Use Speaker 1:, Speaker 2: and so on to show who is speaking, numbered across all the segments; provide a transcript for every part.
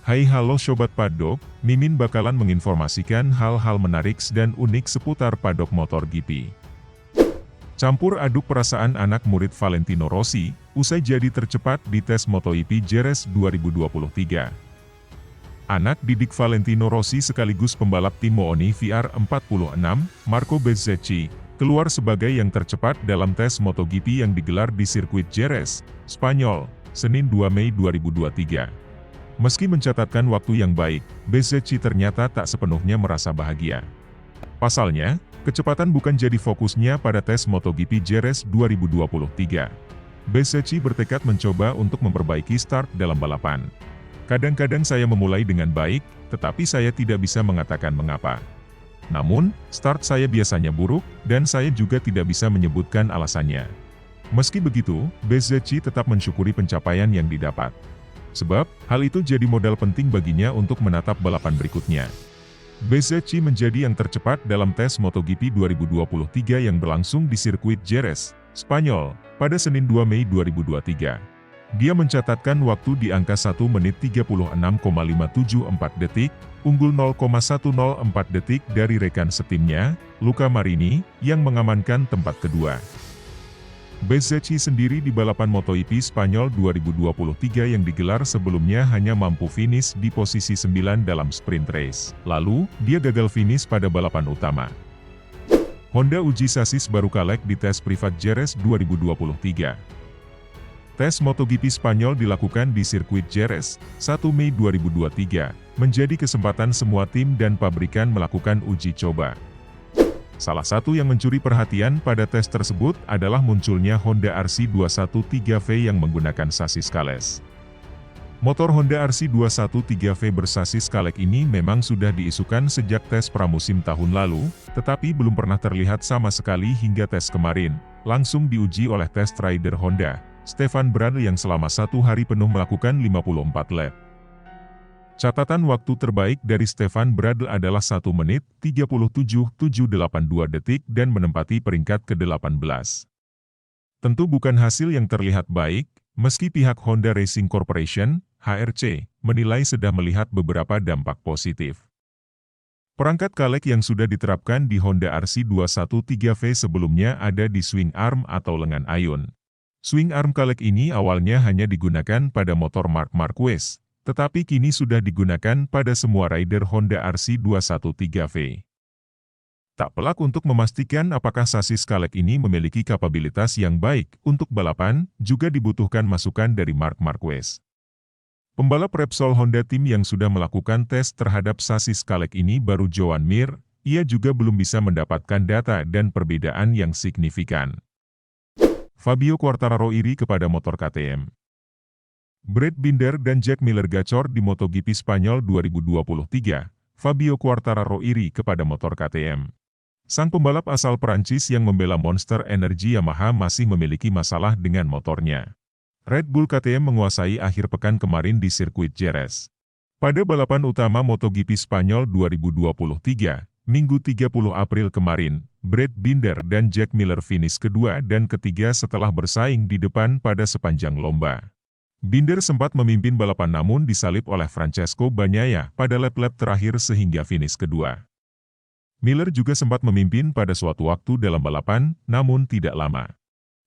Speaker 1: Hai halo Sobat Paddock, Mimin bakalan menginformasikan hal-hal menarik dan unik seputar paddock motor GP. Campur aduk perasaan anak murid Valentino Rossi, usai jadi tercepat di tes MotoGP Jerez 2023. Anak didik Valentino Rossi sekaligus pembalap tim Mooni VR46, Marco Bezzecchi, keluar sebagai yang tercepat dalam tes MotoGP yang digelar di sirkuit Jerez, Spanyol, Senin 2 Mei 2023. Meski mencatatkan waktu yang baik, Bezzecchi ternyata tak sepenuhnya merasa bahagia. Pasalnya, kecepatan bukan jadi fokusnya pada tes MotoGP Jerez 2023. Bezzecchi bertekad mencoba untuk memperbaiki start dalam balapan. Kadang-kadang saya memulai dengan baik, tetapi saya tidak bisa mengatakan mengapa. Namun, start saya biasanya buruk, dan saya juga tidak bisa menyebutkan alasannya. Meski begitu, Bezzecchi tetap mensyukuri pencapaian yang didapat. Sebab, hal itu jadi modal penting baginya untuk menatap balapan berikutnya. Bezzecchi menjadi yang tercepat dalam tes MotoGP 2023 yang berlangsung di sirkuit Jerez, Spanyol, pada Senin 2 Mei 2023. Dia mencatatkan waktu di angka 1 menit 36,574 detik, unggul 0,104 detik dari rekan setimnya, Luca Marini, yang mengamankan tempat kedua. Bezzecchi sendiri di balapan MotoGP Spanyol 2023 yang digelar sebelumnya hanya mampu finish di posisi 9 dalam sprint race. Lalu, dia gagal finish pada balapan utama. Honda uji sasis baru Kalek di tes privat Jerez 2023. Tes MotoGP Spanyol dilakukan di sirkuit Jerez, 1 Mei 2023, menjadi kesempatan semua tim dan pabrikan melakukan uji coba. Salah satu yang mencuri perhatian pada tes tersebut adalah munculnya Honda RC213V yang menggunakan sasis Kales. Motor Honda RC213V bersasis Kalek ini memang sudah diisukan sejak tes pramusim tahun lalu, tetapi belum pernah terlihat sama sekali hingga tes kemarin, langsung diuji oleh test rider Honda, Stefan Bradl yang selama 1 hari penuh melakukan 54 lap. Catatan waktu terbaik dari Stefan Bradl adalah 1 menit 37,782 detik dan menempati peringkat ke-18. Tentu bukan hasil yang terlihat baik, meski pihak Honda Racing Corporation, HRC, menilai sudah melihat beberapa dampak positif. Perangkat Kalek yang sudah diterapkan di Honda RC213V sebelumnya ada di swing arm atau lengan ayun. Swing arm Kalek ini awalnya hanya digunakan pada motor Marc Marquez, tetapi kini sudah digunakan pada semua rider Honda RC213V. Tak pelak untuk memastikan apakah sasis Kalek ini memiliki kapabilitas yang baik untuk balapan, juga dibutuhkan masukan dari Marc Marquez. Pembalap Repsol Honda Team yang sudah melakukan tes terhadap sasis Kalek ini baru Joan Mir, ia juga belum bisa mendapatkan data dan perbedaan yang signifikan. Fabio Quartararo iri kepada motor KTM. Brad Binder dan Jack Miller gacor di MotoGP Spanyol 2023, Fabio Quartararo iri kepada motor KTM. Sang pembalap asal Perancis yang membela Monster Energy Yamaha masih memiliki masalah dengan motornya. Red Bull KTM menguasai akhir pekan kemarin di sirkuit Jerez. Pada balapan utama MotoGP Spanyol 2023, Minggu 30 April kemarin, Brad Binder dan Jack Miller finish kedua dan ketiga setelah bersaing di depan pada sepanjang lomba. Binder sempat memimpin balapan namun disalip oleh Francesco Bagnaia pada lap-lap terakhir sehingga finish kedua. Miller juga sempat memimpin pada suatu waktu dalam balapan, namun tidak lama.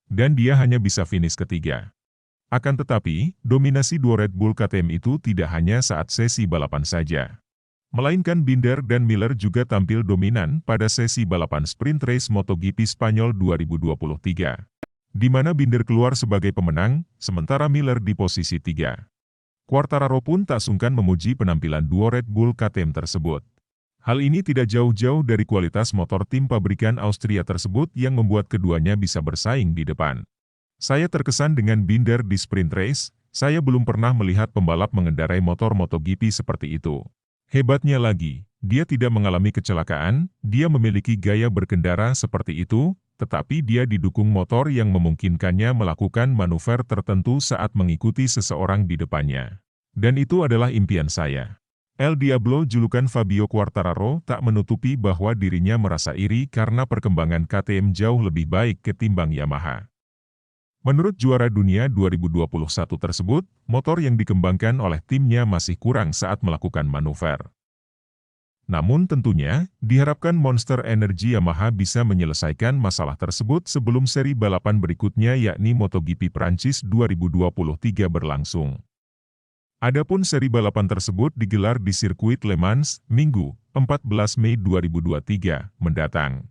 Speaker 1: Dan dia hanya bisa finish ketiga. Akan tetapi, dominasi dua Red Bull KTM itu tidak hanya saat sesi balapan saja. Melainkan Binder dan Miller juga tampil dominan pada sesi balapan sprint race MotoGP Spanyol 2023. Di mana Binder keluar sebagai pemenang, sementara Miller di posisi 3. Quartararo pun tak sungkan memuji penampilan duo Red Bull KTM tersebut. Hal ini tidak jauh-jauh dari kualitas motor tim pabrikan Austria tersebut yang membuat keduanya bisa bersaing di depan. Saya terkesan dengan Binder di sprint race, saya belum pernah melihat pembalap mengendarai motor MotoGP seperti itu. Hebatnya lagi, dia tidak mengalami kecelakaan, dia memiliki gaya berkendara seperti itu, tetapi dia didukung motor yang memungkinkannya melakukan manuver tertentu saat mengikuti seseorang di depannya. Dan itu adalah impian saya. El Diablo julukan Fabio Quartararo tak menutupi bahwa dirinya merasa iri karena perkembangan KTM jauh lebih baik ketimbang Yamaha. Menurut juara dunia 2021 tersebut, motor yang dikembangkan oleh timnya masih kurang saat melakukan manuver. Namun tentunya, diharapkan Monster Energy Yamaha bisa menyelesaikan masalah tersebut sebelum seri balapan berikutnya yakni MotoGP Prancis 2023 berlangsung. Adapun seri balapan tersebut digelar di sirkuit Le Mans, Minggu, 14 Mei 2023 mendatang.